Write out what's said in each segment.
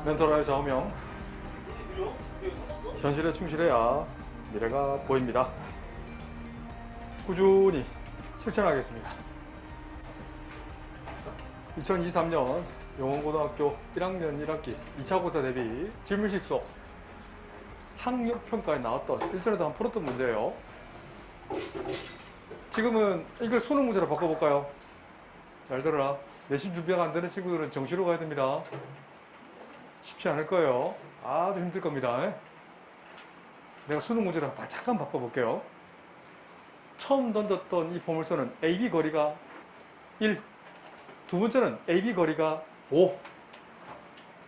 멘토라의 좌우명. 현실에 충실해야 미래가 보입니다. 꾸준히 실천하겠습니다. 2023년 영원고등학교 1학년 1학기 2차 고사 대비 질문식 수업 학력평가에 나왔던 일전에도 한 풀었던 문제예요. 지금은 이걸 수능 문제로 바꿔볼까요? 잘 들어라. 내신 준비가 안 되는 친구들은 정시로 가야 됩니다. 쉽지 않을 거예요. 아주 힘들 겁니다. 내가 수능 문제로 잠깐 바꿔볼게요. 처음 던졌던 이 보물선은 AB 거리가 1, 두 번째는 AB 거리가 5,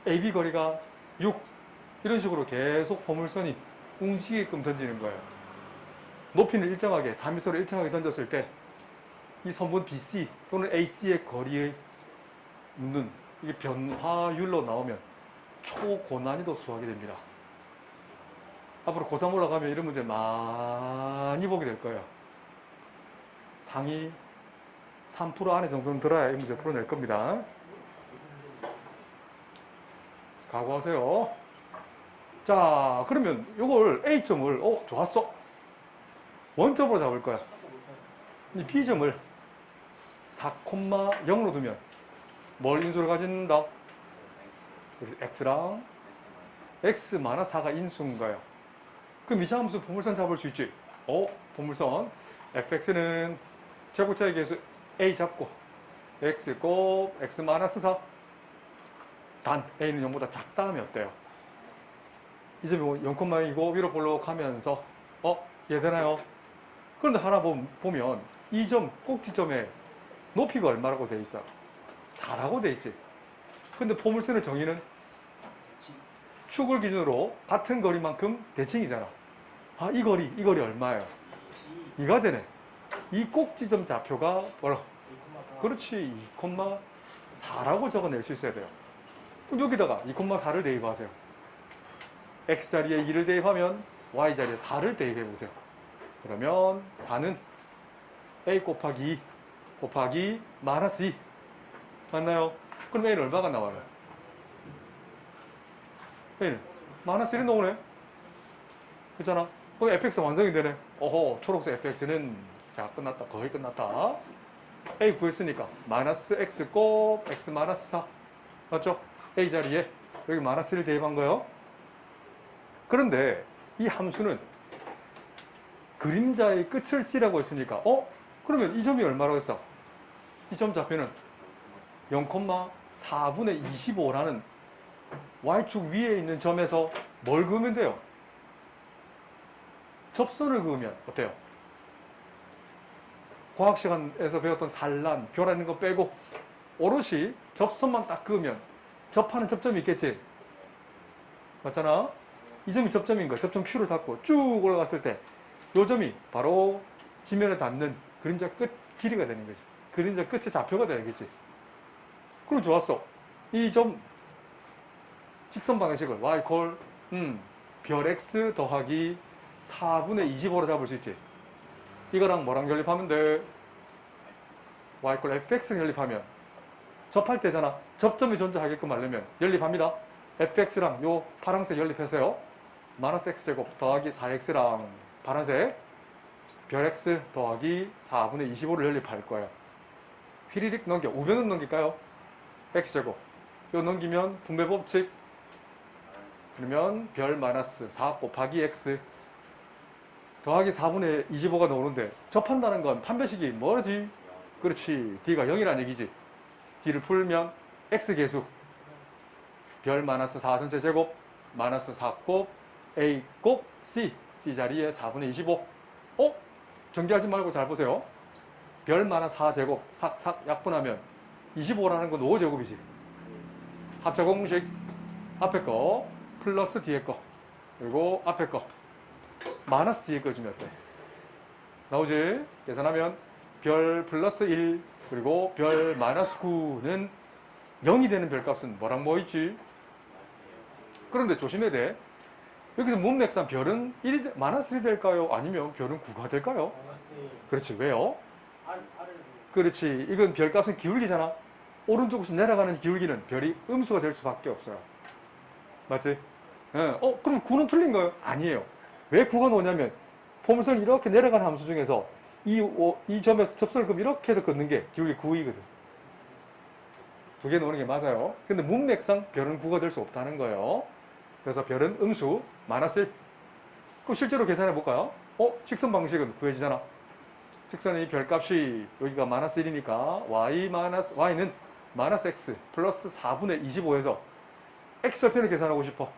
AB 거리가 6, 이런 식으로 계속 보물선이 움직이게끔 던지는 거예요. 높이는 일정하게 4m를 일정하게 던졌을 때 이 선분 BC 또는 AC의 거리의 는 이게 변화율로 나오면 초고난이도 수학이 됩니다. 앞으로 고3 올라가면 이런 문제 많이 보게 될 거예요. 상위 3% 안에 정도는 들어야 이 문제 풀어낼 겁니다. 각오하세요. 자, 그러면 이걸 A점을 좋았어. 원점으로 잡을 거야. 이 B점을 4,0로 두면 뭘 인수를 가진다? X랑 X-4가 인수인 거예요. 그럼 이차함수 보물선 잡을 수 있지? 보물선 fx는 제곱차의 개수 a 잡고 x 곱 x-4 단 a는 0보다 작다 하면 어때요? 이 점이 0,2고 위로 볼록하면서 이해되나요? 그런데 하나 보면 이 점 꼭지점에 높이가 얼마라고 돼 있어? 4라고 돼 있지. 근데 포물선의 정의는 축을 기준으로 같은 거리만큼 대칭이잖아. 이 거리 얼마예요? 2가 되네. 이 꼭지점 좌표가 뭐라? 그렇지, 2,4라고 적어낼 수 있어야 돼요. 그럼 여기다가 2,4를 대입하세요. x자리에 2를 대입하면 y자리에 4를 대입해 보세요. 그러면 4는 a 곱하기 2 곱하기 마이너스 2 맞나요? 그럼 a는 얼마가 나와요? a는 마이너스 1이 나오네. 그렇잖아. 그럼 fx 완성이 되네. 초록색 fx는 자 끝났다. 거의 끝났다. a 구했으니까 마이너스 x 곱 x 마이너스 4 맞죠? a 자리에 여기 마이너스 1을 대입한 거예요. 그런데 이 함수는 그림자의 끝을 C라고 했으니까 그러면 이 점이 얼마라고 했어? 이 점 좌표는 0,4분의 25라는 y축 위에 있는 점에서 뭘 그으면 돼요? 접선을 그으면 어때요? 과학 시간에서 배웠던 산란, 교란 거 빼고 오롯이 접선만 딱 그으면 접하는 접점이 있겠지? 맞잖아? 이 점이 접점인 거야. 접점 Q를 잡고 쭉 올라갔을 때 이 점이 바로 지면에 닿는 그림자 끝 길이가 되는 거지. 그림자 끝의 좌표가 되겠지. 그럼 좋았어. 이 점 직선 방식을 y 콜 별 x 더하기 4분의 25로 잡을 수 있지. 이거랑 뭐랑 연립하면 돼? y 콜 fx를 연립하면 접할 때잖아. 접점이 존재하게끔 하려면 연립합니다. fx랑 요 파란색 연립해서요. 마이너스 x제곱 더하기 4x랑 파란색 별 x 더하기 4분의 25를 연립할 거예요. 휘리릭 넘겨. 우변은 넘길까요? x제곱. 요 넘기면 분배 법칙. 그러면 별 마이너스 4 곱하기 x 더하기 4분의 25가 나오는데 접한다는 건 판별식이 뭐지? 그렇지. d가 0이라는 얘기지. d를 풀면 x 계수 별 마이너스 4 전체 제곱 마이너스 4 곱 a 곱 c 자리에 4분의 25 전개하지 말고 잘 보세요. 별 마이너스 4제곱 삭삭 약분하면 25라는 건 5제곱이지. 합차 공식 앞에 거 플러스 뒤에 거 그리고 앞에 거 마이너스 뒤에 거 주면 어때? 나오지? 계산하면 별 플러스 1 그리고 별 마이너스 9는 0이 되는 별값은 뭐랑 뭐 있지? 그런데 조심해야 돼. 여기서 문맥상 별은 1이, 마이너스 1이 될까요? 아니면 별은 9가 될까요? 그렇지. 왜요? 그렇지. 이건 별값은 기울기잖아. 오른쪽으로 내려가는 기울기는 별이 음수가 될 수밖에 없어요. 맞지? 예. 그럼 9는 틀린 거예요? 아니에요. 왜 9가 나오냐면 포물선이 이렇게 내려가는 함수 중에서 이 점에서 접선을 그럼 이렇게 해서 긋는 게 기울기 9이거든. 두 개 놓는 게 맞아요. 근데 문맥상 별은 9가 될 수 없다는 거예요. 그래서 별은 음수 마이너스 1. 그럼 실제로 계산해 볼까요? 직선 방식은 구해지잖아. 직선의 별값이 여기가 마이너스 1이니까 y는 마이너스 x 플러스 4분의 25에서 x절편을 계산하고 싶어.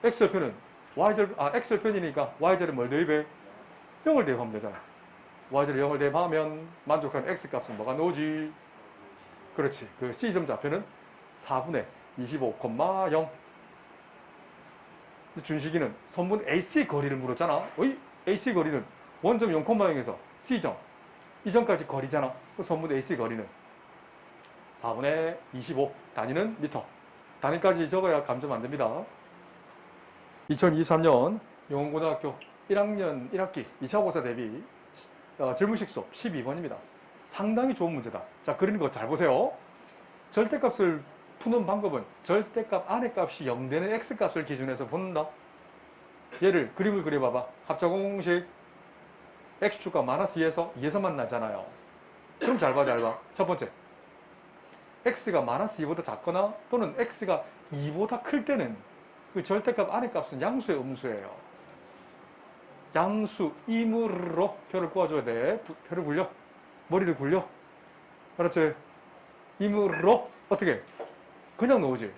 x절편은 x절편이니까 y절은 뭘 대입해? 0을 대입하면 되잖아. y절에 0을 대입하면 만족하는 x값은 뭐가 나오지? 그렇지. 그 C점 좌표는 4분의 25,0. 준식이는 선분 AC 거리를 물었잖아. AC 거리는 원점 0,0에서 C점, 이 점까지 거리잖아. 그 선분 AC 거리는 4분의 25, 단위는 미터. 단위까지 적어야 감점 안 됩니다. 2023년 영원고등학교 1학년 1학기 2차 고사 대비 질문식 수업 12번입니다. 상당히 좋은 문제다. 자, 그리는 거 잘 보세요. 절대값을 푸는 방법은 절대값 안의 값이 0 되는 x값을 기준해서 푼다. 얘를 그림을 그려봐봐. 합자공식 x축과 마이너스 2에서 2에서만 나잖아요. 그럼 잘 봐, 잘 봐. 첫 번째, x가 마이너스 2보다 작거나 또는 x가 2보다 클 때는 그 절대값 안의 값은 양수의 음수예요. 양수임으로 표를 구워줘야 돼. 표를 굴려. 머리를 굴려. 그렇지. 임으로 어떻게? 그냥 넣으지.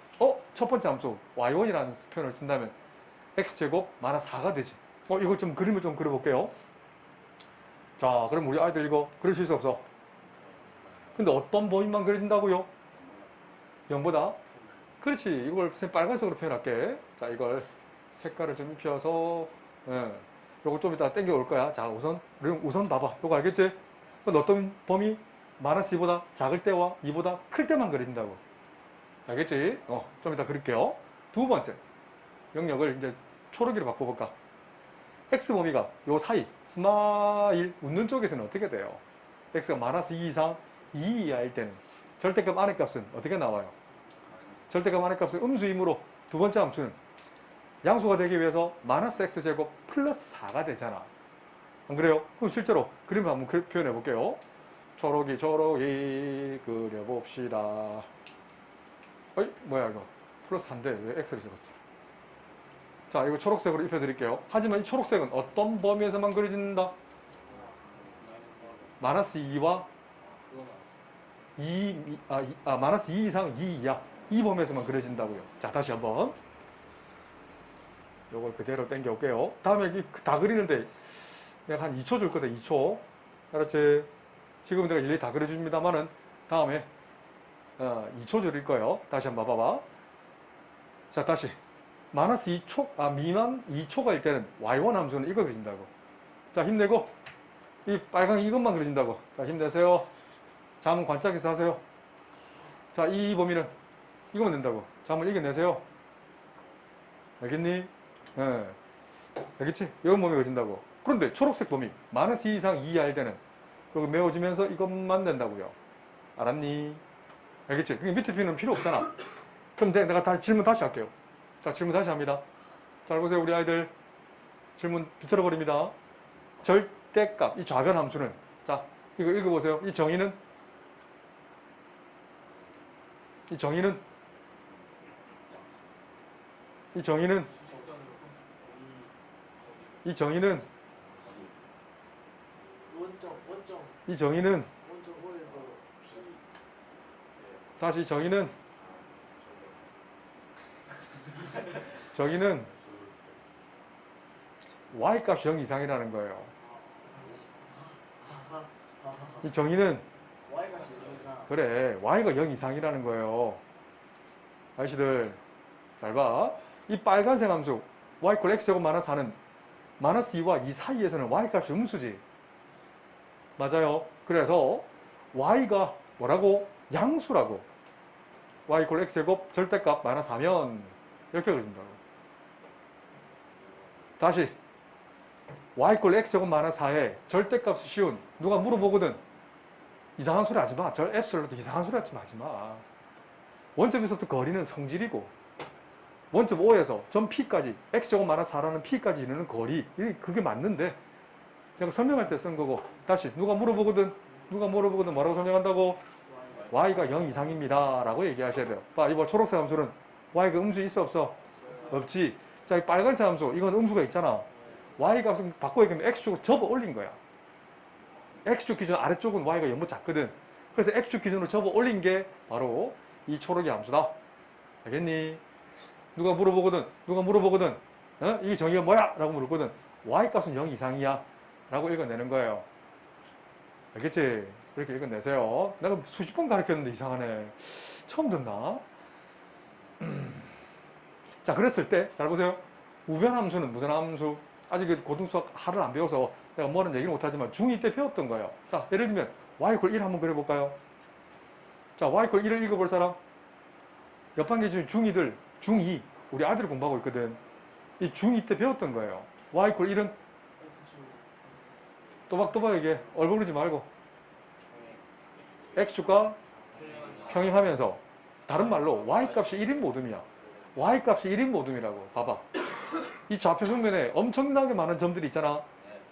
첫 번째 함수 y1이라는 표현을 쓴다면 x제곱 마이너스 4가 되지. 이걸 좀 그림을 좀 그려볼게요. 자, 그럼 우리 아이들 이거 그릴 수 없어? 근데 어떤 범위만 그려진다고요? 0보다? 그렇지. 이걸 빨간색으로 표현할게. 자, 이걸 색깔을 좀 입혀서 요거 좀 이따 땡겨 올 거야. 자, 우선 봐봐. 요거 알겠지? 근데 어떤 범위? 마이너스 2보다 작을 때와 2보다 클 때만 그려진다고. 알겠지? 좀 이따 그릴게요. 두 번째, 영역을 이제 초록이로 바꿔볼까? x 범위가 요 사이, 스마일 웃는 쪽에서는 어떻게 돼요? x가 마이너스 2 이상 2 이하일 때는 절대값 안의 값은 어떻게 나와요? 절대값 안의 값은 음수이므로 두 번째 함수는 양수가 되기 위해서 마이너스 x제곱 플러스 4가 되잖아. 안 그래요? 그럼 실제로 그림을 한번 표현해 볼게요. 초록이 그려봅시다. 뭐야 이거 플러스 4인데 왜 x를 적었어? 자, 이거 초록색으로 입혀드릴게요. 하지만 이 초록색은 어떤 범위에서만 그려진다? 마이너스 2와 마이너스 2 이상 2 이하 이 범위에서만 그려진다고요. 자, 다시 한번 요걸 그대로 당겨 올게요. 다음에 여기 다 그리는데 내가 한 2초 줄 거다. 2초. 알았지? 지금 내가 일일이 다 그려줍니다만은 다음에 2초 줄일 거예요. 다시 한번 봐봐. 자, 다시 마이너스 2초, 미만 2초가일 때는 y1 함수는 이거 그려진다고. 자, 힘내고 이 빨강 이것만 그려진다고. 자, 힘내세요. 잠은 관짝에서 하세요. 자, 이 범위는 이거만 된다고. 잠을 이겨내세요. 알겠니? 알겠지? 이건 범위 그려진다고. 그런데 초록색 범위 마이너스 2 이상 2 이하일 때는 여기 메워지면서 이것만 된다고요. 알았니? 알겠지? 그게 밑에 표현은 필요 없잖아. 그럼 내가 질문 다시 할게요. 자, 질문 다시 합니다. 잘 보세요, 우리 아이들. 질문 비틀어버립니다. 절대값, 이 좌변 함수는, 자, 이거 읽어보세요. 이 정의는 다시 정의는 y값이 0 이상이라는 거예요. 이 정의는 그래, y가 0 이상이라는 거예요. 아저씨들 잘 봐. 이 빨간색 함수 y = x제곱 마이너스 4는 마이너스 2와 2 사이에서는 y값이 음수지. 맞아요. 그래서 y가 뭐라고? 양수라고. y = x제곱 절대값 마이너스 4면 이렇게 그려진다고. 다시 y = x제곱 마이너스 4에 절대값이 쉬운, 누가 물어보거든. 이상한 소리 하지 마. 절 엡실론도 이상한 소리 하지 마. 원점에서부터 거리는 성질이고 원점 O에서 점 P까지 X제곱 마이너스 4라는 P까지 이르는 거리, 그게 맞는데 내가 설명할 때 쓴 거고. 다시 누가 물어보거든 뭐라고 설명한다고? Y가 0 이상입니다 라고 얘기하셔야 돼요. 봐, 이거 초록색 함수는 Y가 음수 있어 없어? 없지. 자, 이 빨간색 함수 이건 음수가 있잖아. Y 값은 바꿔 얘기하면 X축을 접어 올린 거야. X축 기준 아래쪽은 Y가 0보다 작거든. 그래서 X축 기준으로 접어 올린 게 바로 이 초록의 함수다. 알겠니? 누가 물어보거든 어? 이게 정의가 뭐야? 라고 물었거든. Y 값은 0 이상이야 라고 읽어내는 거예요. 알겠지? 이렇게 읽어내세요. 내가 수십 번 가르쳤는데 이상하네. 처음 듣나? 자, 그랬을 때 잘 보세요. 우변함수는 무슨 함수? 아직 고등수학 하를 안 배워서 내가 뭐는 얘기를 못하지만 중2 때 배웠던 거예요. 자, 예를 들면 y = 1 한번 그려볼까요? 자, y = 1을 읽어볼 사람? 옆반 중에 중2들, 중2 우리 아들이 공부하고 있거든. 이 중2 때 배웠던 거예요. y = 1은? 또박또박 얘기해. 얼버무리지 말고. x축과 평행하면서, 다른 말로 y값이 1인 모둠이야. y값이 1인 모둠이라고. 봐봐. 이 좌표 평면에 엄청나게 많은 점들이 있잖아.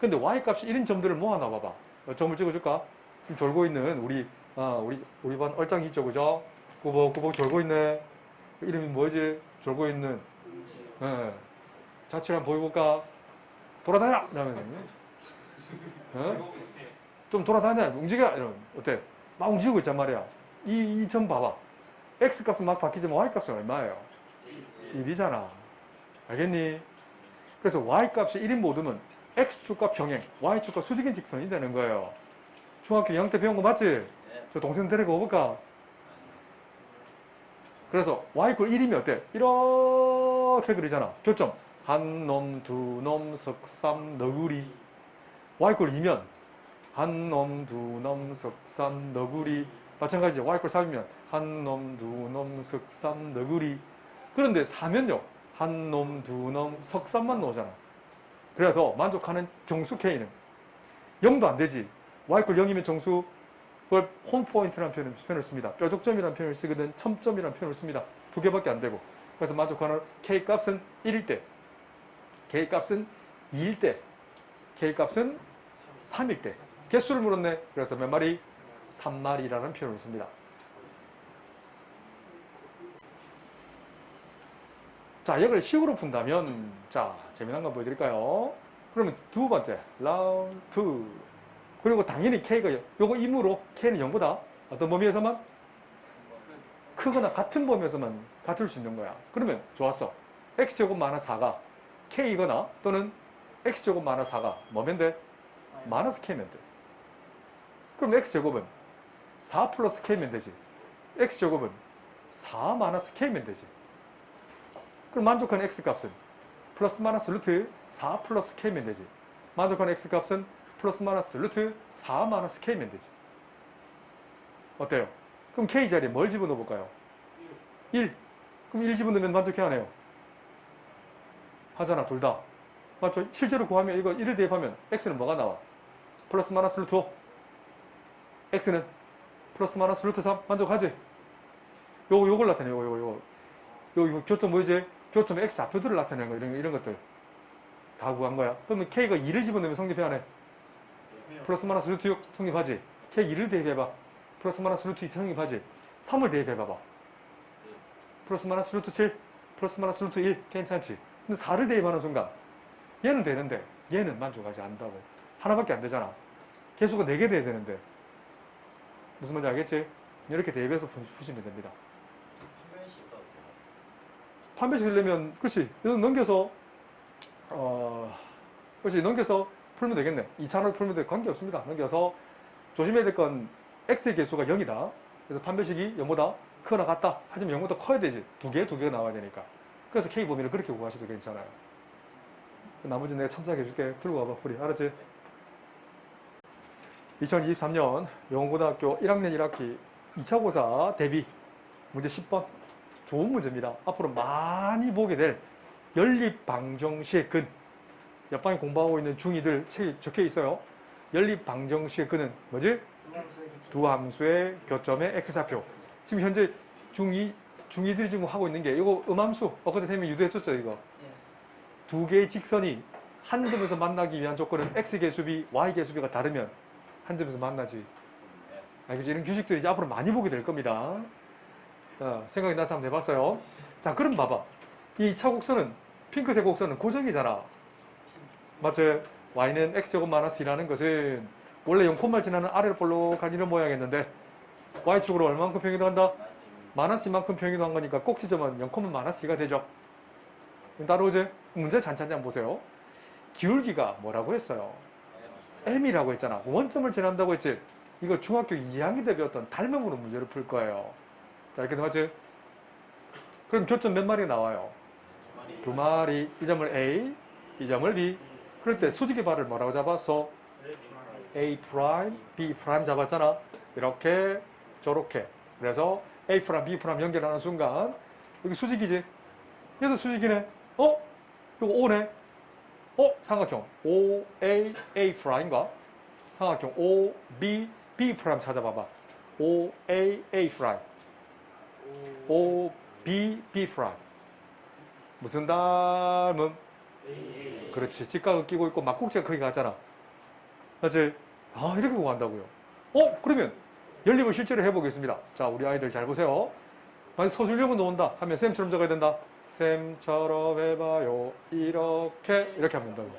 근데 y값이 1인 점들을 모아놔 봐봐. 점을 찍어줄까? 지금 졸고 있는 우리 반 얼짱이 있죠, 그죠? 꾸벅꾸벅 졸고 있네. 이름이 뭐지? 졸고 있는. 예. 자취를 한번 보여볼까? 돌아다녀! 이러면 어? 좀 돌아다녀! 움직여! 이러면 어때? 막 움직이고 있단 말이야. 이 점 봐봐. x값은 막 바뀌지만 y값은 얼마예요? 1이잖아. 알겠니? 그래서 y값이 1인 모둠은 x축과 평행, y축과 수직인 직선이 되는 거예요. 중학교 2학년 때 배운 거 맞지? 저 동생 데리고 오볼까? 그래서 y = 1이면 어때? 이렇게 그리잖아. 교점. 한 놈, 두 놈, 석삼, 너구리. y = 2면 한 놈, 두 놈, 석삼, 너구리. 마찬가지죠. y = 3이면 한 놈, 두 놈, 석삼, 너구리. 그런데 4면요. 한 놈, 두 놈, 석삼만 나오잖아. 그래서 만족하는 정수 K는 0도 안 되지. y = 0이면 정수, 그걸 홈포인트라는 표현을 씁니다. 뾰족점이라는 표현을 쓰거든. 첨점이라는 표현을 씁니다. 두 개밖에 안 되고. 그래서 만족하는 K값은 1일 때, K값은 2일 때, K값은 3일 때. 개수를 물었네. 그래서 몇 마리? 3마리라는 표현을 씁니다. 자, 이걸 식으로 푼다면, 자, 재미난 거 보여드릴까요? 그러면 두 번째, 라운드 2. 그리고 당연히 K가, 요거 임으로 K는 0보다 어떤 범위에서만? 크거나 같은 범위에서만 같을 수 있는 거야. 그러면 좋았어. X제곱 마이너스 4가 K이거나 또는 X제곱 마이너스 4가 뭐면 돼? 마이너스 K면 돼. 그럼 X제곱은 4 플러스 K면 되지. X제곱은 4 마이너스 K면 되지. 그럼 만족하는 X값은 플러스 마이너스 루트 4 플러스 K면 되지. 만족하는 X값은 플러스 마이너스 루트 4 마이너스 K면 되지. 어때요? 그럼 K 자리에 뭘 집어넣어 볼까요? 1. 그럼 1 집어넣으면 만족해야 하네요. 하잖아, 둘 다. 맞죠? 실제로 구하면 이거 1을 대입하면 X는 뭐가 나와? 플러스 마이너스 루트 5. X는 플러스 마이너스 루트 3. 만족하지? 요걸 나타내. 요거 교점 뭐지? 교점 X 좌표들을 나타내는 거. 이런 것들. 다 구한 거야. 그러면 K가 2를 집어넣으면 성립해야 하네. 플러스 마이너스 루트 6 성립하지. K 2를 대입해봐. 플러스 마이너스 루트 2 성립하지. 3을 대입해봐봐. 플러스 마이너스 루트 7, 플러스 마이너스 루트 1 괜찮지. 근데 4를 대입하는 순간 얘는 되는데 얘는 만족하지 않는다고. 하나밖에 안 되잖아. 개수가 4개 돼야 되는데. 무슨 말인지 알겠지? 이렇게 대입해서 푸시면 됩니다. 판별식 쓰려면 그렇지. 이거 넘겨서 그렇지. 넘겨서 풀면 되겠네. 2차로 풀면 돼. 관계없습니다. 넘겨서 조심해야 될 건 x의 개수가 0이다. 그래서 판별식이 0보다 크거나 같다. 하지만 0보다 커야 되지. 두 개가 나와야 되니까. 그래서 K 범위를 그렇게 구하셔도 괜찮아요. 나머지 내가 첨삭해 줄게. 들고 와봐. 풀이. 알았지? 2023년 영어고등학교 1학년 1학기 2차 고사 대비 문제 10번. 좋은 문제입니다. 앞으로 많이 보게 될 연립방정식의 근. 옆방에 공부하고 있는 중2들 책에 적혀 있어요. 연립방정식의 근은 뭐지? 두 함수의 교점의 x좌표. 지금 현재 중2 중2들이 지금 하고 있는 게 이거 음함수 엊그제 선생님이 유도해줬죠 이거. 예. 두 개의 직선이 한 점에서 만나기 위한 조건은 x 개수비, y 개수비가 다르면 한 점에서 만나지. 알겠지? 이런 규칙들이 이제 앞으로 많이 보게 될 겁니다. 생각이 나서 한번 해봤어요. 자, 그럼 봐봐. 이 2차 곡선은, 핑크색 곡선은 고정이잖아. 맞지? y는 x제곱 마이너스 2라는 것은 원래 0콤마를 지나는 아래로 볼록한 이런 모양이었는데 y축으로 얼마만큼 평이동한다? 마이너스 2만큼 평이동한 거니까 꼭 지점은 0, 마이너스 2가 되죠. 따라오지? 문제 잔찬히 한번 보세요. 기울기가 뭐라고 했어요? m이라고 했잖아. 원점을 지난다고 했지? 이거 중학교 2학년 때 배웠던 닮음으로 문제를 풀 거예요. 자, 이렇게 맞지? 그럼 교점 몇 마리 나와요? 두 마리. 이 점을 A, 이 점을 B. 그럴 때 수직의 발을 뭐라고 잡았어? A 프라임, B 프라임 잡았잖아. 이렇게, 저렇게. 그래서 A 프라임, B 프라임 연결하는 순간 여기 수직이지? 얘도 수직이네. 이거 O네. 삼각형. O, A, A 프라임과 삼각형 O, B, B 프라임 찾아봐봐. O, A, A 프라임. O, B, B 프라임. 무슨 닮음? 그렇지. 직각을 끼고 있고 막국지가 거기 가잖아. 맞지? 이렇게 구한다고요. 그러면 연립을 실제로 해보겠습니다. 자, 우리 아이들 잘 보세요. 만약 서술형은 나온다 하면 쌤처럼 적어야 된다. 쌤처럼 해봐요. 이렇게 하면 된다고.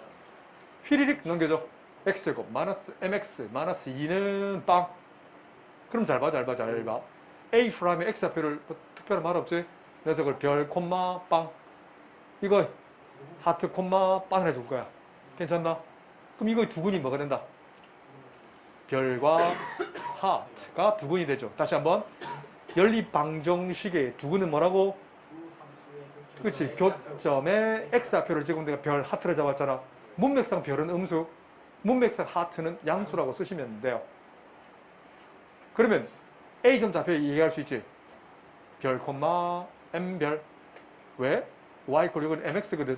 휘리릭 넘겨줘. x제곱 마이너스 mx 마이너스 2는 빵. 그럼 잘 봐. a 프라임의 x좌표를 특별한 말 없지? 그래서 그걸 별 콤마 빵. 이거 하트 콤마 빵을 해줄 거야. 괜찮나? 그럼 이거 두근이 뭐가 된다? 별과 하트가 두근이 되죠. 다시 한번. 연립 방정식의 두근은 뭐라고? 그렇지. 교점에 x좌표를 지금 내가 별 하트를 잡았잖아. 문맥상 별은 음수, 문맥상 하트는 양수라고 쓰시면 돼요. 그러면 A점 좌표 얘기할 수 있지. 별, M별. 왜? Y = mx거든.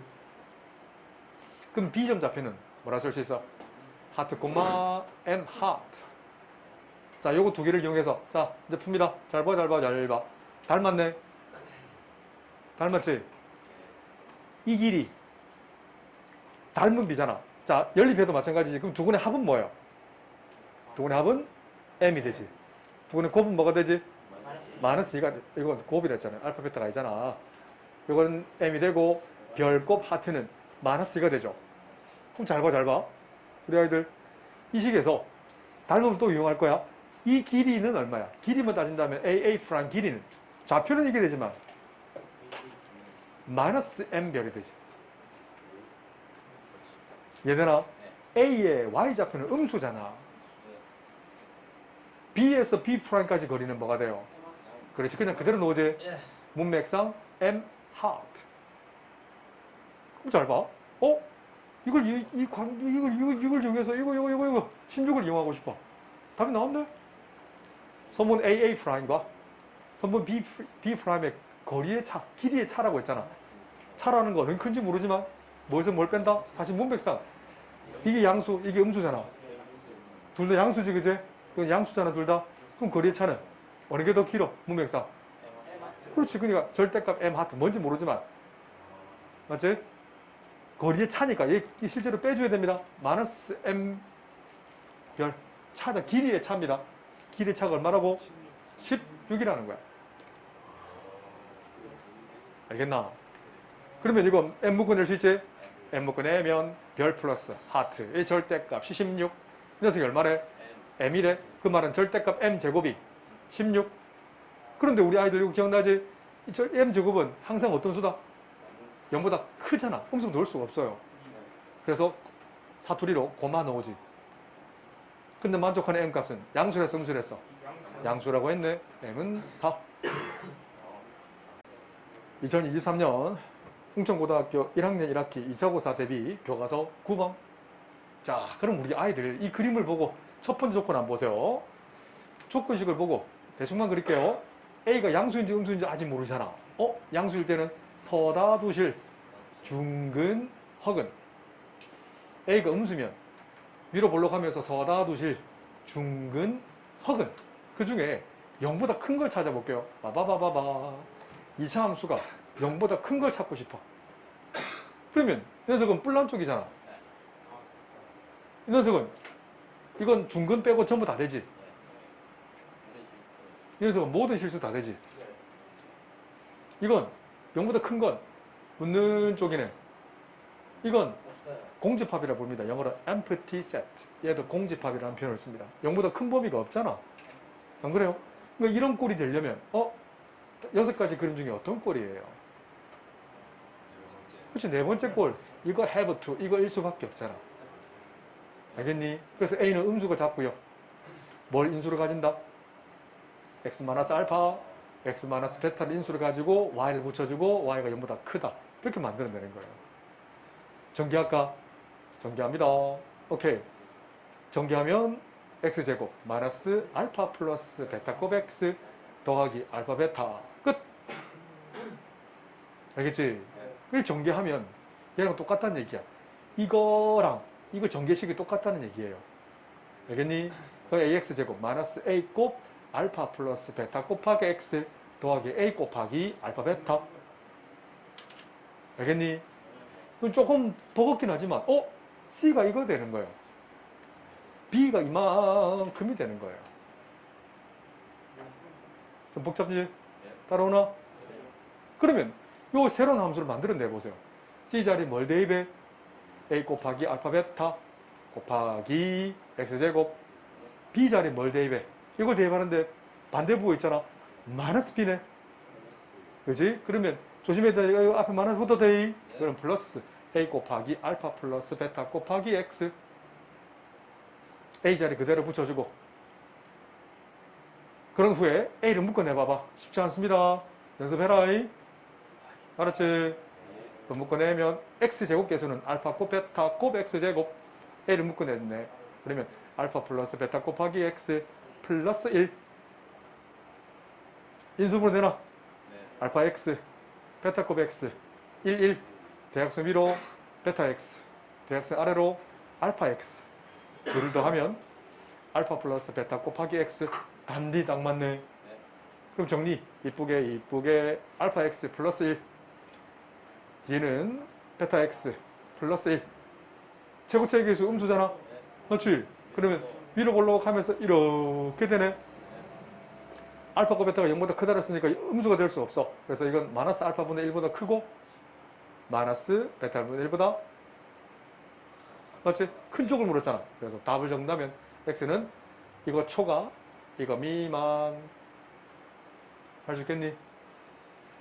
그럼 B점 좌표는 뭐라 쓸 수 있어? 하트, M 하트. 자, 요거 두 개를 이용해서 자, 이제 풉니다. 잘 봐. 닮았네. 닮았지? 이 길이 닮은 비잖아. 자, 연립해도 마찬가지지. 그럼 두근의 합은 뭐예요? 두근의 합은 m이 되지. 두근의 곱은 뭐가 되지? 마이너스 2가, 이건 곱이라 했잖아요. 알파, 베타가 있잖아. 이건 m이 되고 별곱 하트는 마이너스 2가 되죠. 그럼 잘 봐. 우리 아이들 이 식에서 닮음을 또 이용할 거야. 이 길이는 얼마야? 길이만 따진다면 AA 프라임 길이는 좌표는 이게 되지만 마이너스 m별이 되지. 얘들아, A의 Y좌표는 음수잖아. B에서 B 프라임까지 거리는 뭐가 돼요? 그렇지. 그냥 그대로 놓으지. 문맥상 M 하트. 그럼 잘 봐. 이걸 이용해서 이거 16을 이용하고 싶어. 답이 나온대. 선분 AA 프라임과 선분 B 프라임의 거리의 차, 길이의 차라고 했잖아. 차라는 거는 큰지 모르지만 뭐에서 뭘 뺀다? 사실 문맥상 이게 양수, 이게 음수잖아. 둘 다 양수지, 그제? 이건 양수잖아, 둘 다. 그럼 거리의 차는 어느 게 더 길어? 문맥상. 그렇지. 그러니까 절대값 m 하트 뭔지 모르지만 맞지? 거리의 차니까 얘 실제로 빼줘야 됩니다. 마이너스 m 별 차다. 길이의 차입니다. 길이의 차가 얼마라고? 16이라는 거야. 알겠나? 그러면 이거 m 묶어낼 수 있지? m 묶어내면 별 플러스 하트의 절대값이 16. 이 녀석이 얼마래? m이래. 그 말은 절대값 m 제곱이 16. 그런데 우리 아이들 이거 기억나지? m 제곱은 항상 어떤 수다? 0보다 크잖아. 음수 넣을 수가 없어요. 그래서 사투리로 고마 넣으지. 근데 만족하는 m 값은 양수랬어, 음수랬어? 양수라고 했네. m은 4. 2023년 흥천고등학교 1학년 1학기 2차 고사 대비 교과서 9번. 자, 그럼 우리 아이들 이 그림을 보고 첫 번째 조건 한번 보세요. 조건식을 보고 대충만 그릴게요. A가 양수인지 음수인지 아직 모르잖아. 양수일 때는 서다 두실 중근 허근. A가 음수면 위로 볼록하면서 서다 두실 중근 허근. 그 중에 0보다 큰 걸 찾아볼게요. 바바바바바. 이차함수가 0보다 큰 걸 찾고 싶어. 그러면 이 녀석은 뿔난 쪽이잖아. 이 녀석은 이건 중근 빼고 전부 다 되지. 이 녀석은 모든 실수 다 되지. 이건 0보다 큰 건 웃는 쪽이네. 이건 공집합이라 부릅니다. 영어로 empty set. 얘도 공집합이라는 표현을 씁니다. 0보다 큰 범위가 없잖아. 안 그래요? 그러니까 이런 꼴이 되려면 6가지 그림 중에 어떤 꼴이에요? 그렇지. 네 번째 꼴. 이거 have to. 이거일 수밖에 없잖아. 알겠니? 그래서 A는 음수가 잡고요. 뭘 인수로 가진다? X-알파, X-베타를 인수를 가지고 Y를 붙여주고 Y가 0보다 크다. 이렇게 만들어내는 거예요. 전개할까? 전개합니다. 오케이. 전개하면 X제곱 마이너스 알파 플러스 베타 곱 X 더하기 알파 베타. 끝! 알겠지? 이걸 전개하면 얘랑 똑같다는 얘기야. 이거랑 이거 전개식이 똑같다는 얘기예요. 알겠니? AX제곱 마이너스 A 곱 알파 플러스 베타 곱하기 X 더하기 A 곱하기 알파 베타. 알겠니? 그건 조금 버겁긴 하지만 C가 이거 되는 거예요. B가 이만큼이 되는 거예요. 좀 복잡지? 따라오나? 그러면 요 새로운 함수를 만들어내 보세요. C자리 뭘 대입해? A 곱하기 알파 베타 곱하기 X제곱. B자리 뭘 대입해? 이걸 대입하는데 반대부호 있잖아. 마이너스 B네. 그지? 그러면 조심해야 돼. 이거 앞에 마이너스 붙어 돼. 그럼 플러스 A 곱하기 알파 플러스 베타 곱하기 X. A자리 그대로 붙여주고. 그런 후에 A를 묶어내봐봐. 쉽지 않습니다. 연습해라. 알았지? 묶어내면 X제곱 계수는 알파 곱 베타 곱 X제곱. A를 묶어냈네. 그러면 알파 플러스 베타 곱하기 X 플러스 1. 인수분해 되나? 알파 X 베타 곱 X 1, 1. 대각선 위로 베타 X, 대각선 아래로 알파 X. 둘을 더하면 알파 플러스 베타 곱하기 X. 단디 딱 맞네. 그럼 정리. 이쁘게 알파 X 플러스 1. 뒤에는 베타 X 플러스 1. 최고차의 계수 음수잖아. 맞지? 그러면 위로 올라가면서 이렇게 되네. 알파고 베타가 0보다 크다 그랬으니까 음수가 될 수 없어. 그래서 이건 마이너스 알파분의 1보다 크고 마이너스 베타분의 1보다 맞지? 큰 쪽을 물었잖아. 그래서 답을 적는다면 X는 이거 초과 이거 미만. 할 수 있겠니?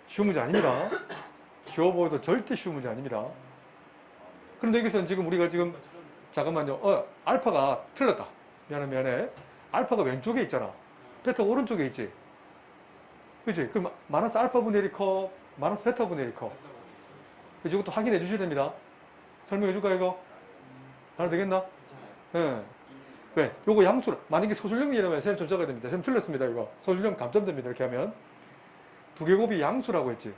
쉬운 문제 아닙니다. 쉬워 보여도 절대 쉬운 문제 아닙니다. 그런데 여기서는 지금 우리가 지금 잠깐만요. 알파가 틀렸다. 미안해. 알파가 왼쪽에 있잖아. 베타 오른쪽에 있지. 그치? 그럼 마이너스 알파분의 1이 커? 마이너스 베타분의 1이 커? 그치? 이것도 확인해 주셔야 됩니다. 설명해 줄까 이거? 알아 되겠나? 예. 왜? 요거 양수를 만약에 소수령이라면 쌤 좀 적어야 됩니다. 쌤 틀렸습니다 이거. 소수령 감점됩니다. 이렇게 하면 두 개곱이 양수라고 했지.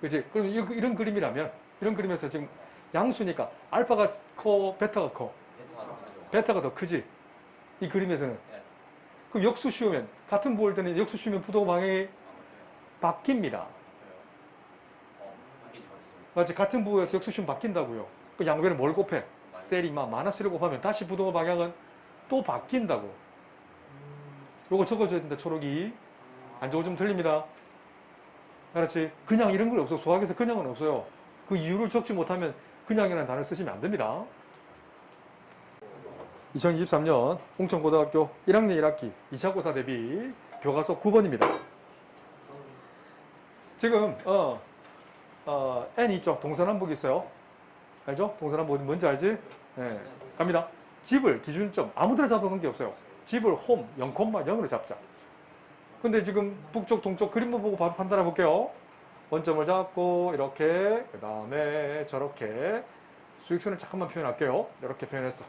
그치? 그럼 이런 그림이라면 이런 그림에서 지금 양수니까 알파가 커? 베타가 커? 베타가 더 크지? 이 그림에서는. 그럼 역수 씌우면 같은 부호일 때는 역수 씌우면 부호 방향이 바뀝니다. 맞지? 같은 부호에서 역수 씌우면 바뀐다고요. 그 양변에 뭘 곱해? 셀이마 마이너스를 곱하면 다시 부호 방향은 또 바뀐다고. 요거 적어줘야 된다. 초록이. 안 적어주면 틀립니다. 알았지? 그냥 이런 건 없어. 수학에서 그냥은 없어요. 그 이유를 적지 못하면 그냥이라는 단어를 쓰시면 안 됩니다. 2023년 홍천고등학교 1학년 1학기 2차 고사 대비 교과서 9번입니다. 지금 N 이쪽 동서남북 있어요. 알죠? 동서남북 뭔지 알지? 네. 갑니다. 집을 기준점 아무데나 잡아도 관계없어요. 집을 홈 0,0으로 잡자. 근데 지금 북쪽 동쪽 그림만 보고 바로 판단해 볼게요. 원점을 잡고 이렇게 그 다음에 저렇게 수직선을 잠깐만 표현할게요. 이렇게 표현했어.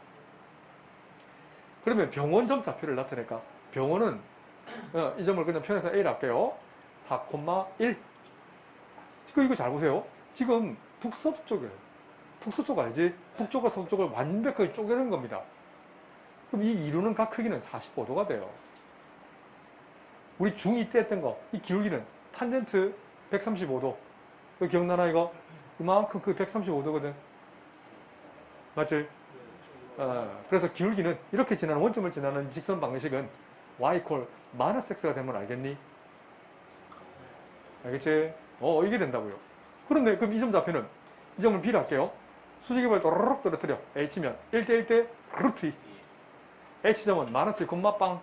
그러면 병원점 좌표를 나타낼까? 병원은 이 점을 그냥 표현해서 A를 할게요. 4,1. 이거 잘 보세요. 지금 북서쪽에 북서쪽 알지? 북쪽과 서쪽을 완벽하게 쪼개는 겁니다. 그럼 이 이루는 각 크기는 45도가 돼요. 우리 중2 때 했던 거, 이 기울기는 탄젠트 135도. 이거 기억나나 이거? 이만큼 그 135도거든. 맞지? 그래서 기울기는 이렇게 지나는 원점을 지나는 직선 방식은 y equal 마이너스 x가 되면 알겠니? 알겠지? 이게 된다고요. 그런데 그럼 이 점 좌표는 이 점을 b로 할게요. 수직의발 또르륵 떨어뜨려. h면 1대 1대 루트 2. h점은 마이너스 2, 빵.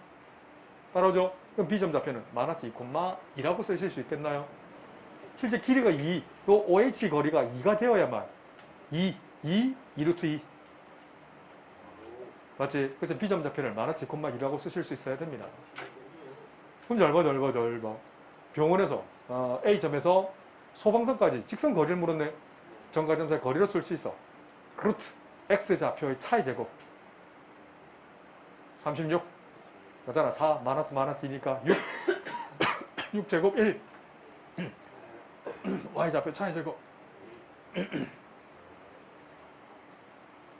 따라오죠? 그럼 b점 좌표는 마이너스 2,2라고 쓰실 수 있겠나요? 실제 길이가 2, 요 OH 거리가 2가 되어야만 2 루트 2. 맞지? 그래서 b점 좌표를 마이너스 2,2라고 쓰실 수 있어야 됩니다. 그럼 잘 봐. 병원에서 A점에서 소방서까지 직선 거리를 물었네. 정과점사의 거리로 쓸 수 있어. 루트 X좌표의 차의 제곱 36 맞잖아. 4 마이너스 2니까 6 6제곱 1 Y좌표 차의 제곱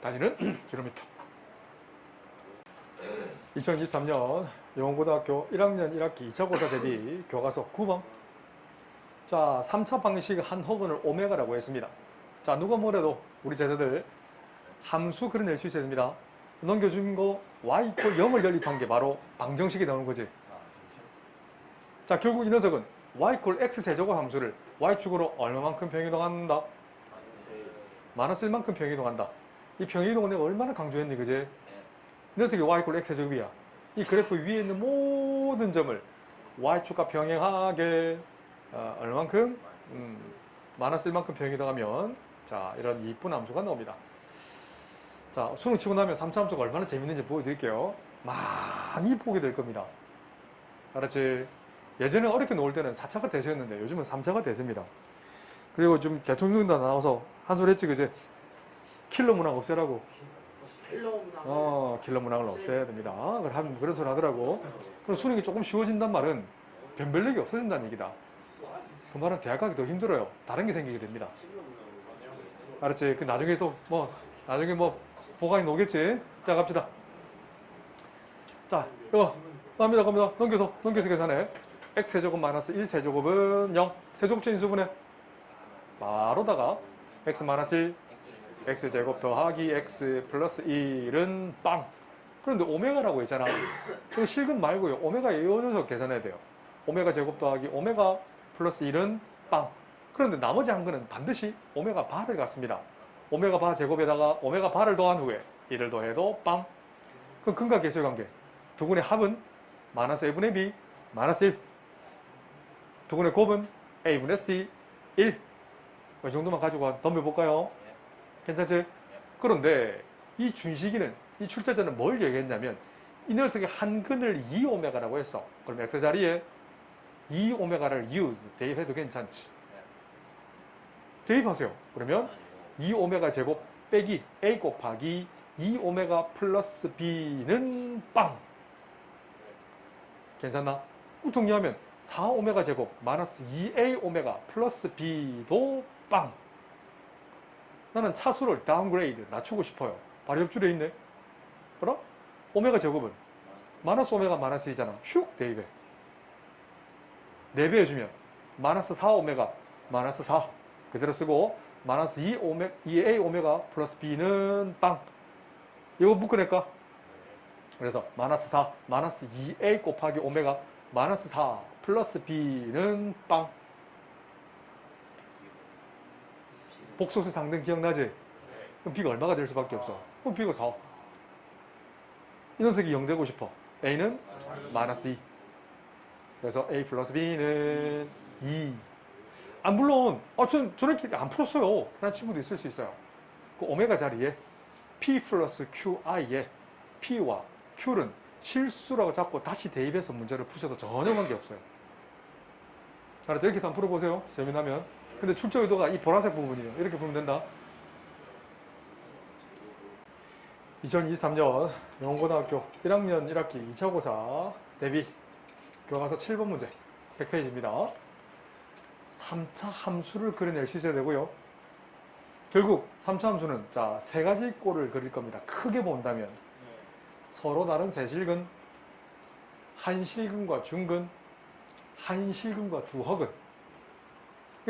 단위는 킬로미터. 2023년 영원고등학교 1학년 1학기 2차 고사 대비 교과서 9번. 자, 3차 방식 한 허근을 오메가라고 했습니다. 자, 누가 뭐래도 우리 제자들 함수 그려낼 수 있어야 됩니다. 넘겨준 거 y = 0을 연립한 게 바로 방정식이 나오는 거지. 자, 결국 이 녀석은 y = x 세제곱 함수를 y축으로 얼마만큼 평이동한다? 마이너스 1만큼 평이동한다. 이 평이동은 내가 얼마나 강조했니, 그제? 이 녀석이 y = x 세제곱이야. 이 그래프 위에 있는 모든 점을 y축과 평행하게 얼마만큼? 마이너스 1만큼 평이동하면 자, 이런 이쁜 함수가 나옵니다. 자, 수능 치고 나면 3차 함수가 얼마나 재밌는지 보여드릴게요. 많이 보게 될 겁니다. 알았지? 예전에 어렵게 놓을 때는 4차가 대세였는데 요즘은 3차가 대세입니다. 그리고 좀 대통령도 나와서 한 소리 했지, 그제? 킬러 문항 없애라고. 킬러 문항을 없애야 됩니다. 그런 소리 하더라고. 그럼 수능이 조금 쉬워진단 말은 변별력이 없어진다는 얘기다. 그 말은 대학 가기 더 힘들어요. 다른 게 생기게 됩니다. 알았지? 그 나중에 나중에 보강이 오겠지? 자, 갑시다. 자, 이거 갑니다. 넘겨서 계산해. x세제곱 마이너스 1세제곱은 0. 세제곱체 인수분해. 바로다가 x 마이너스 1, x제곱 더하기 x 플러스 1은 빵. 그런데 오메가라고 했잖아. 이거 실근 말고요. 오메가 이 녀석 계산해야 돼요. 오메가 제곱 더하기 오메가 플러스 1은 빵. 그런데 나머지 한 거는 반드시 오메가 바를 갖습니다. 오메가 바 제곱에다가 오메가 바를 더한 후에 1을 더해도 빵. 그럼 근과 계수의 관계. 두 군의 합은 마이너스 a분의 b 마이너스 1. 두 군의 곱은 a분의 c 1. 이 정도만 가지고 덤벼볼까요? 괜찮지? 그런데 이 준식이는, 이 출제자는 뭘 얘기했냐면 이 녀석의 한 근을 2오메가라고 했어. 그럼 x 자리에 2오메가를 use, 대입해도 괜찮지. 대입하세요. 그러면 2오메가 제곱 빼기 a 곱하기 2오메가 플러스 b는 빵. 괜찮나? 정리하면 4오메가 제곱 마이너스 2a 오메가 플러스 b도 빵. 나는 차수를 다운그레이드, 낮추고 싶어요. 바로 옆줄에 있네. 그럼 오메가 제곱은 마이너스 오메가 마이너스 2잖아. 슉 대입해. 4배 해주면 마이너스 4오메가 마이너스 4 그대로 쓰고 마이너스 2a 오메가 플러스 b는 빵. 이거 묶어낼까? 그래서 마이너스 4 마이너스 2a 곱하기 오메가 마이너스 4 플러스 b는 빵. 복소수 상등 기억나지? 그럼 b가 얼마가 될 수밖에 없어? 그럼 b가 4. 이 녀석이 0 되고 싶어. a는 마이너스 2. 그래서 a 플러스 b는 2. 물론 저렇게 안 풀었어요. 라는 친구도 있을 수 있어요. 그 오메가 자리에 p 플러스 qi에 p와 q는 실수라고 잡고 다시 대입해서 문제를 푸셔도 전혀 관계없어요. 자, 이렇게 한번 풀어보세요. 재미나면. 근데 출제 의도가 이 보라색 부분이에요. 이렇게 보면 된다. 2023년 영원고등학교 1학년 1학기 2차 고사 대비 교과서 7번 문제 100페이지입니다. 3차 함수를 그려낼 수 있어야 되고요. 결국 3차 함수는 자, 세 가지 꼴을 그릴 겁니다. 크게 본다면 서로 다른 세실근, 한실근과 중근, 한실근과 두허근.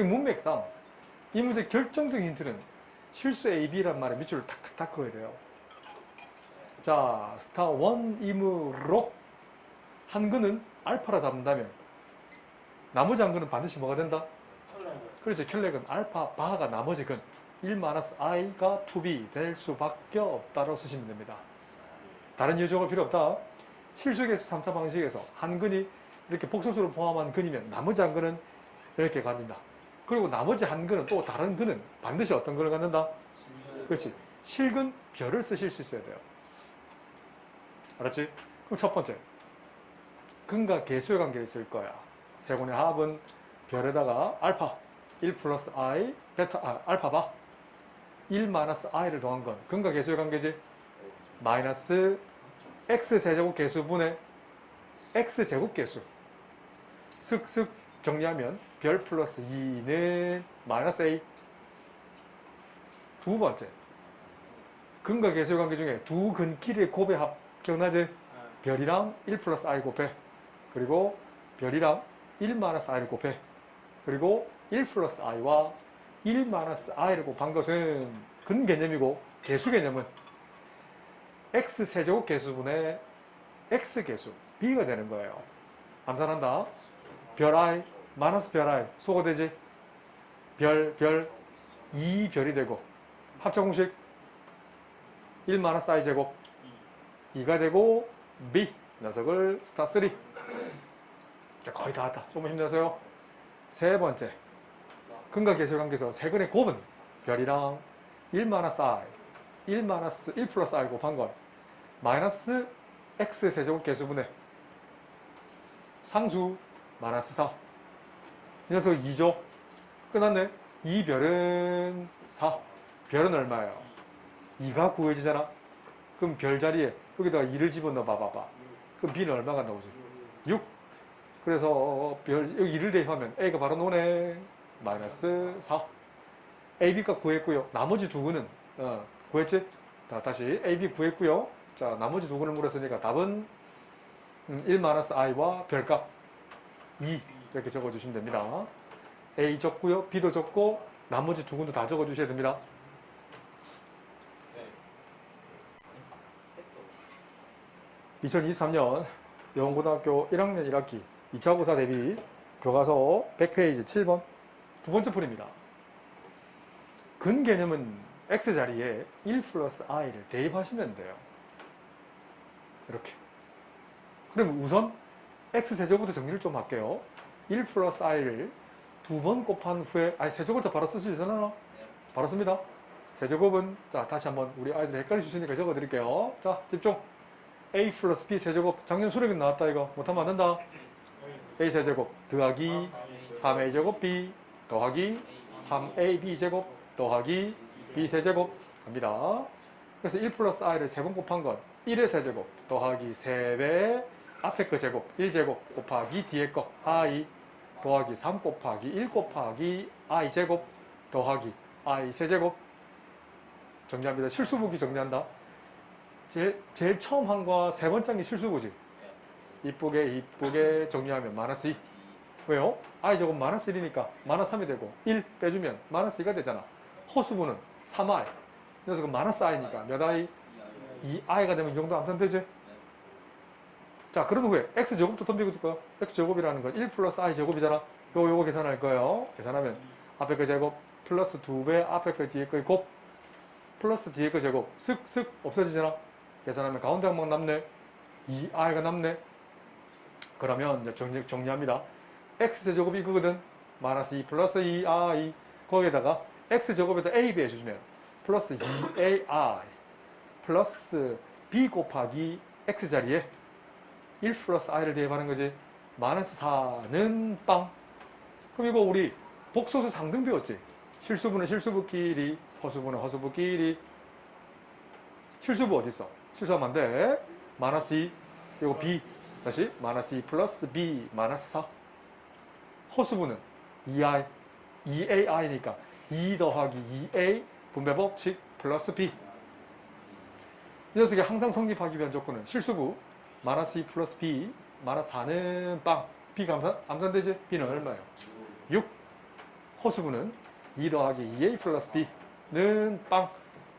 문맥상 이 문제 결정적인 힌트는 실수 AB란 말에 밑줄을 탁탁탁 그어야 돼요. 자, 스타 1임으로 한 근은 알파라 잡는다면 나머지 한 근은 반드시 뭐가 된다? 그렇죠. 켈렉은 알파 바가 나머지 근 1-i가 2b 될 수밖에 없다고 쓰시면 됩니다. 다른 요정은 필요 없다. 실수계수 3차 방식에서 한 근이 이렇게 복소수를 포함한 근이면 나머지 한 근은 이렇게 갖는다. 그리고 나머지 한 근은 또 다른 근은 반드시 어떤 근을 갖는다? 그렇지. 실근 별을 쓰실 수 있어야 돼요. 알았지? 그럼 첫 번째. 근과 계수의 관계가 있을 거야. 세곤의 합은 별에다가 알파 1 플러스 i 베타 알파 바 1 마이너스 i를 더한 건 근과 계수의 관계지. 마이너스 x 세제곱 계수분의 x 제곱 계수. 슥슥 정리하면 별 플러스 2는 마이너스 a. 두 번째. 근과 계수의 관계 중에 두 근끼리의 곱의 합 기억나지? 별이랑 1 플러스 i 곱해. 그리고 별이랑 1 마이너스 i를 곱해. 그리고 1 플러스 i와 1 마이너스 i를 곱한 것은 근 개념이고 계수 개념은 x 세제곱 계수분의 x 계수 b가 되는 거예요. 암산한다. 별 i 마이너스 별 i 소거되지? 별 2별이 되고 합차 공식 1 마이너스 i 제곱 2가 되고 b 녀석을 스타 3. 거의 다 왔다. 조금 힘내세요. 세 번째. 근과 계수의 관계에서 세 근의 곱은 별이랑 1 마이너스 i 1 플러스 i 곱한 건 마이너스 x 세제곱 계수분의 상수 마이너스 4. 이 녀석 2죠. 끝났네. 이 별은 4. 별은 얼마예요? 2가 구해지잖아. 그럼 별 자리에 여기다가 2를 집어넣어 봐봐. 그럼 b는 얼마가 나오지? 6. 그래서 여기 2를 대입하면 a가 바로 나오네. 마이너스 4. ab값 구했고요. 나머지 두 근은 구했지? 자, 다시 ab 구했고요. 자, 나머지 두 근을 물었으니까 답은 1 마이너스 i와 별값 2 이렇게 적어주시면 됩니다. a 적고요. b도 적고 나머지 두 근도 다 적어주셔야 됩니다. 2023년 영어고등학교 1학년 1학기 2차 고사 대비 교과서 100페이지 7번 두 번째 풀입니다. 근 개념은 x 자리에 1 플러스 i를 대입하시면 돼요. 이렇게. 그럼 우선 x 세제곱부터 정리를 좀 할게요. 1 플러스 i를 두 번 곱한 후에 세제곱부터 바로 쓸 수 있잖아. 바로 씁니다. 세제곱은 자 다시 한번 우리 아이들이 헷갈릴 수 있으니까 적어드릴게요. 자 집중. a 플러스 b 세제곱 작년 수력은 나왔다 이거 못하면 안 된다. a 세제곱 더하기 3a 제곱 b 더하기 3ab 제곱 더하기 b 세제곱 합니다. 그래서 1 플러스 i를 세 번 곱한 건 1의 세제곱 더하기 3배 앞에 거 제곱 1제곱 곱하기 뒤에 거 i 더하기 3 곱하기 1 곱하기 i 제곱 더하기 i 세제곱. 정리합니다. 실수부기 정리한다. 제일 처음 한 거 세 번째 게 실수부지. 이쁘게 정리하면 마이너스 2. 왜요? i 제곱 마이너스 1이니까 마이너스 3이 되고 1 빼주면 마이너스 2가 되잖아. 허수부는 3i. 그래서 그 마이너스 i니까 몇 i? 2i가 되면 이 정도 암산 되지? 자, 그런 후에 x제곱도 덤비고 둘까? x제곱이라는 건 1 플러스 i 제곱이잖아. 요거 계산할 거예요. 계산하면 앞에 거 제곱 플러스 2배 앞에 거 뒤에 거의 곱 플러스 뒤에 거 제곱 쓱쓱 없어지잖아. 계산하면 가운데 항목 남네. 2i가 남네. 그러면 이제 정리합니다. x제곱이 이거거든. 마이너스 2 플러스 2i 거기에다가 x제곱에다 ab 해주시면 플러스 2ai 플러스 b 곱하기 x자리에 1 플러스 i를 대입하는 거지. 마이너스 4는 빵. 그럼 이거 우리 복소수 상등 배웠지? 실수분은 실수부끼리, 허수분은 허수부끼리. 실수부 어딨어? 실수하면 안 돼. 마이너스 2, 이거 b. 다시 마이너스 2 플러스 b 마이너스 4. 허수분은 2i, 2ai니까 2 더하기 2a 분배 법칙 플러스 b. 이 녀석이 항상 성립하기 위한 조건은 실수부 마이너스 2 플러스 b 마이너스 4는 빵. b가 암산되지? b는 얼마예요? 6. 허수구는 2 더하기 2a 플러스 b는 빵.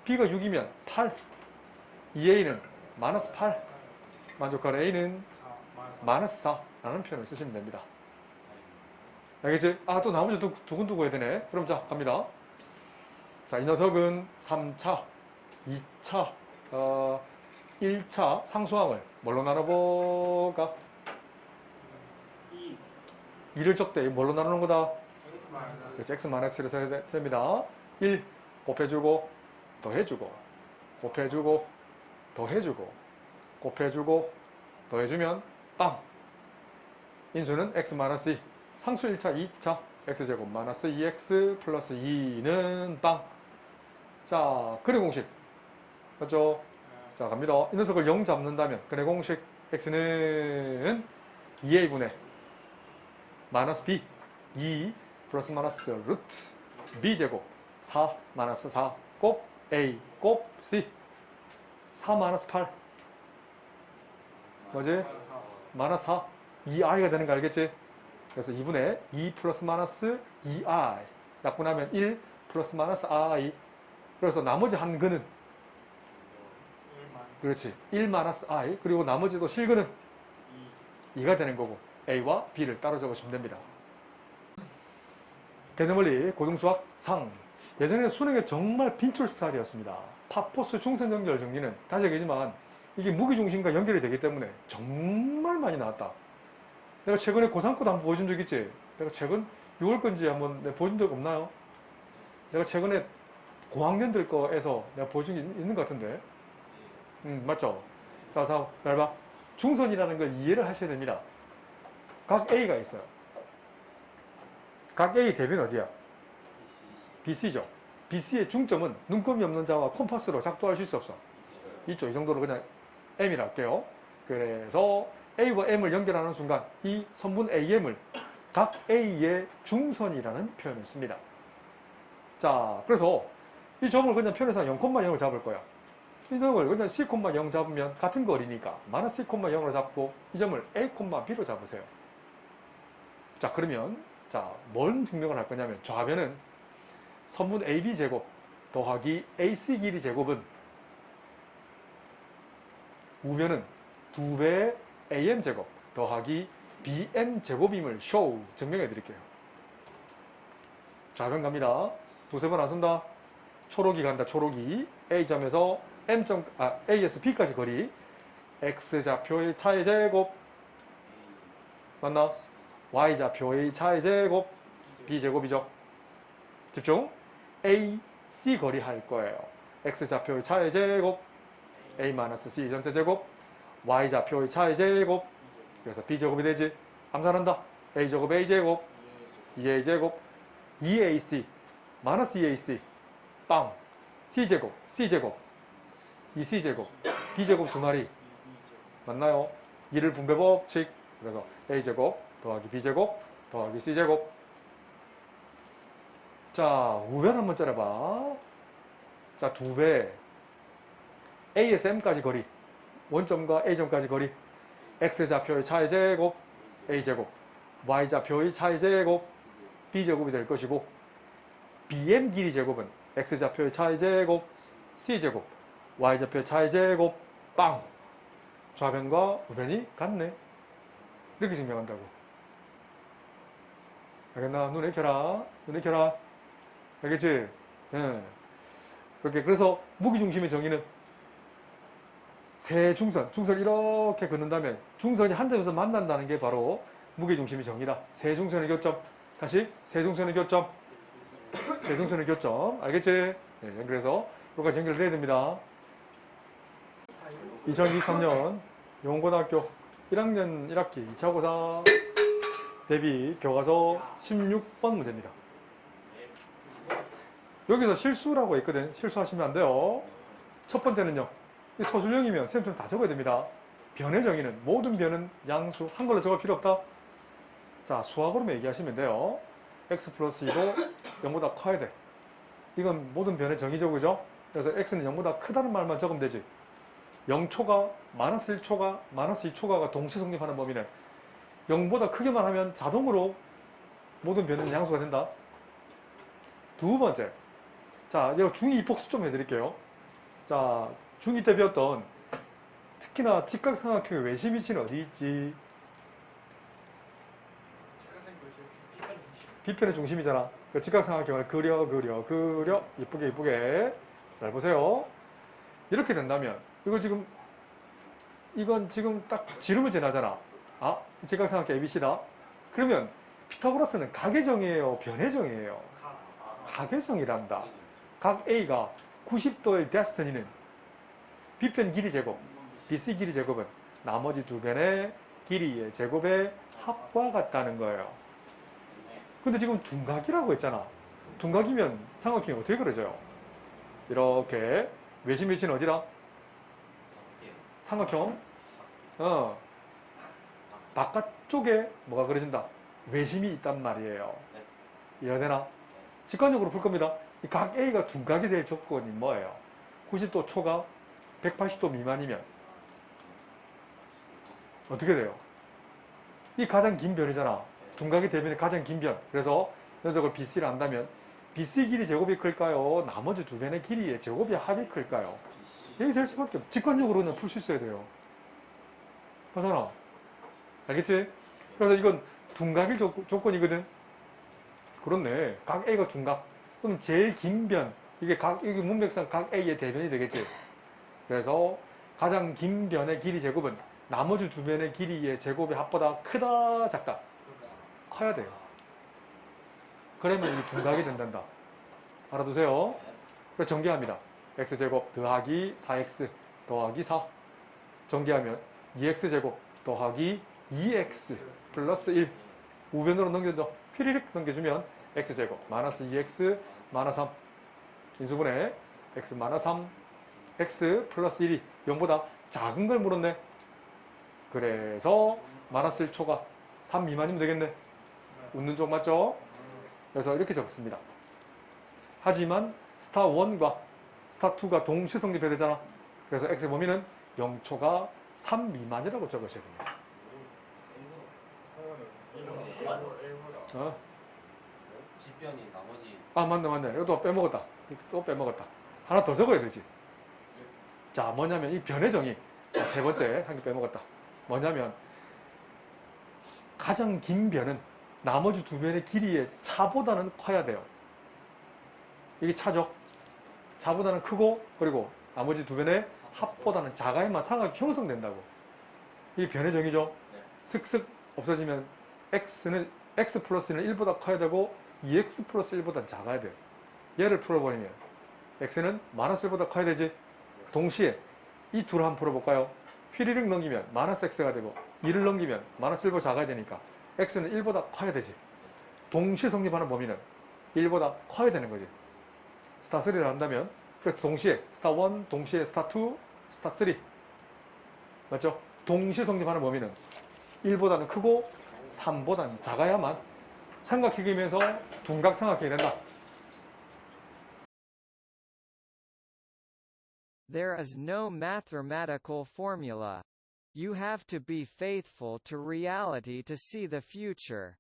b가 6이면 8. 2a는 마이너스 8. 만족하는 a는 마이너스 4라는 표현을 쓰시면 됩니다. 알겠지? 아, 또 나머지 두근두근 해야 되네. 그럼 자, 갑니다. 자, 이 녀석은 3차, 2차, 1차 상수항을 뭘로 나눠볼까? 2를 적대 뭘로 나누는 거다? 그렇지, x-1을 써야 됩니다. 1 곱해주고 더해주고 곱해주고 더해주고 곱해주고 더해주면 빵. 인수는 x-2. 상수 1차, 2차 x제곱 마이너스 2x 플러스 2는 빵. 자, 근의 공식 맞죠? 자, 갑니다. 이 녀석을 0 잡는다면 근의 공식 x는 2a분의 마이너스 b 2 플러스 마이너스 루트 b제곱 4 마이너스 4 곱 a 곱 c 4 마이너스 8 뭐지? 마이너스 4 2i가 되는 거 알겠지? 그래서 2분의 2 플러스 마이너스 2i 약분하면 1 플러스 마이너스 i. 그래서 나머지 한 근은 그렇지 1 마이너스 i. 그리고 나머지도 실근은 2가 되는 거고 a와 b를 따로 적으시면 됩니다. 개념원리 고등수학 상. 예전에 수능에 정말 빈출 스타일이었습니다. 파포스 중선 연결 정리는 다시 얘기지만 이게 무게중심과 연결이 되기 때문에 정말 많이 나왔다. 내가 최근에 고3 거도 한번 보여준 적 있지? 내가 최근 6월 건지 한번 내가 보여준 적 없나요? 내가 최근에 고학년들 거에서 내가 보여준 게 있는 것 같은데. 맞죠? 자, 잘 봐. 중선이라는 걸 이해를 하셔야 됩니다. 각 A가 있어요. 각 A 대변 어디야? BC죠. BC의 중점은 눈금이 없는 자와 콤파스로 작동할 수 없어. 있죠. 이 정도로 그냥 M이라 할게요. 그래서 A와 M을 연결하는 순간 이 선분 AM을 각 A의 중선이라는 표현을 씁니다. 자, 그래서 이 점을 그냥 편에서 0,0을 잡을 거야. 이 점을 그냥 C,0 잡으면 같은 거리니까 마이너스 C,0로 잡고 이 점을 A, B로 잡으세요. 자, 그러면 자, 뭔 증명을 할 거냐면 좌변은 선분 AB 제곱 더하기 AC 길이 제곱은 우변은 2배 AM 제곱 더하기 BM 제곱임을 쇼 증명해 드릴게요. 좌변 갑니다. 두세 번 안 쓴다. 초록이 간다. 초록이 A점에서 A에서 B까지 거리 X좌표의 차의 제곱 맞나? Y좌표의 차의 제곱 B제곱이죠. 집중. AC 거리 할 거예요. X좌표의 차의 제곱 A-C 전체 제곱 Y좌표의 차의 제곱 그래서 B제곱이 되지. 암산한다. A제곱 A제곱 2A제곱 2AC 마이너스 2AC 빵 C제곱 C제곱 2C제곱 B제곱 두 마리 맞나요? 2를 분배 법칙. 그래서 A제곱 더하기 B제곱 더하기 C제곱. 자, 우변 한번 짜려봐. 자, 2배 A에서 M까지 거리 원점과 A점까지 거리 X좌표의 차의 제곱 A제곱 Y좌표의 차의 제곱 B제곱이 될 것이고 BM 길이 제곱은 X좌표의 차의 제곱 C제곱 Y좌표의 차의 제곱 빵. 좌변과 우변이 같네. 이렇게 증명한다고. 알겠나? 눈에 켜라. 눈에 켜라. 알겠지? 예. 이렇게 그래서 무기중심의 정의는 세 중선, 중선을 이렇게 긋는다면 중선이 한 점에서 만난다는 게 바로 무게중심의 정의다. 세 중선의 교점. 다시 세 중선의 교점. 세 중선의 교점. 알겠지? 네, 그래서 여기까지 연결돼야 됩니다. 2023년 용고등학교 1학년 1학기 2차 고사 대비 교과서 16번 문제입니다. 여기서 실수라고 있거든. 실수하시면 안 돼요. 첫 번째는요. 서술형이면 쌤처럼 다 적어야 됩니다. 변의 정의는 모든 변은 양수. 한글로 적을 필요 없다. 자, 수학으로만 얘기하시면 돼요. x 플러스 2도 0보다 커야 돼. 이건 모든 변의 정의죠. 그죠? 그래서 x는 0보다 크다는 말만 적으면 되지. 0초가, 마이너스 1초가, 마이너스 2초가가 동시 성립하는 범위는 0보다 크기만 하면 자동으로 모든 변은 양수가 된다. 두 번째. 자, 이거 중2 복습 좀 해드릴게요. 자, 중2 때 배웠던 특히나 직각삼각형의 외심위치는 어디 있지? B편의 중심이잖아. 그 직각삼각형을 그려 이쁘게 잘 보세요. 이렇게 된다면 이건 지금 딱 지름을 지나잖아. 아, 직각삼각형 ABC다. 그러면 피타고라스는 각의정이에요, 변의정이에요? 각의정이란다. 각 A가 90도의 데스티니는 B편 길이 제곱, BC 길이 제곱은 나머지 두 변의 길이의 제곱의 합과 같다는 거예요. 근데 지금 둔각이라고 했잖아. 둔각이면 삼각형이 어떻게 그려져요? 이렇게 외심위치는 어디라? 삼각형 바깥쪽에 뭐가 그려진다? 외심이 있단 말이에요. 이해되나? 직관적으로 풀 겁니다. 이 각 A가 둔각이 될 조건이 뭐예요? 90도 초과 180도 미만이면 어떻게 돼요? 이 가장 긴 변이잖아. 둔각이 되면 가장 긴 변. 그래서 면적을 BC를 한다면 BC 길이 제곱이 클까요? 나머지 두 변의 길이의 제곱이 합이 클까요? 이렇게 될 수밖에 없어. 직관적으로는 풀 수 있어야 돼요. 맞잖아. 알겠지? 그래서 이건 둔각일 조건이거든. 그렇네. 각 A가 둔각. 그럼 제일 긴 변. 이게 문맥상 각 A의 대변이 되겠지. 그래서 가장 긴 변의 길이 제곱은 나머지 두 변의 길이의 제곱의 합보다 크다, 작다? 커야 돼요. 그러면 이 둔각이 된단다. 알아두세요. 그래서 전개합니다. x제곱 더하기 4x 더하기 4. 전개하면 2x제곱 더하기 2x 플러스 1. 우변으로 넘겨줘. 휘리릭 넘겨주면 x제곱 마이너스 2x 마이너스 3. 인수분해 x 마이너스 3 x 플러스 1이 0보다 작은 걸 물었네. 그래서 마이너스 1 초과 3 미만이면 되겠네. 웃는 쪽 맞죠? 그래서 이렇게 적습니다. 하지만 스타 1과 스타 2가 동시 성립해야 되잖아. 그래서 x의 범위는 0초가 3 미만이라고 적으셔야 됩니다. B변이 나머지 아, 맞네. 이거 또 빼먹었다. 하나 더 적어야 되지. 자, 뭐냐면 이 변의 정의. 세 번째 한 개 빼먹었다. 뭐냐면 가장 긴 변은 나머지 두 변의 길이의 차보다는 커야 돼요. 이게 차죠. 차보다는 크고 그리고 나머지 두 변의 합보다는 작아야만 삼각이 형성된다고. 이게 변의 정의죠. 슥슥 없어지면 x 플러스는 1보다 커야 되고 2x 플러스 1보다 작아야 돼요. 얘를 풀어버리면 x는 마이너스 1보다 커야 되지. 동시에 이 둘을 한번 풀어볼까요? 휘리릭 넘기면 마이너스 x가 되고 2를 넘기면 마이너스 1보다 작아야 되니까 x는 1보다 커야 되지. 동시에 성립하는 범위는 1보다 커야 되는 거지. 스타 3를 한다면 그래서 동시에 스타 1, 동시에 스타 2, 스타 3 맞죠? 동시에 성립하는 범위는 1보다는 크고 3보다는 작아야만 삼각형이면서 둔각 삼각형이 된다. There is no mathematical formula. You have to be faithful to reality to see the future.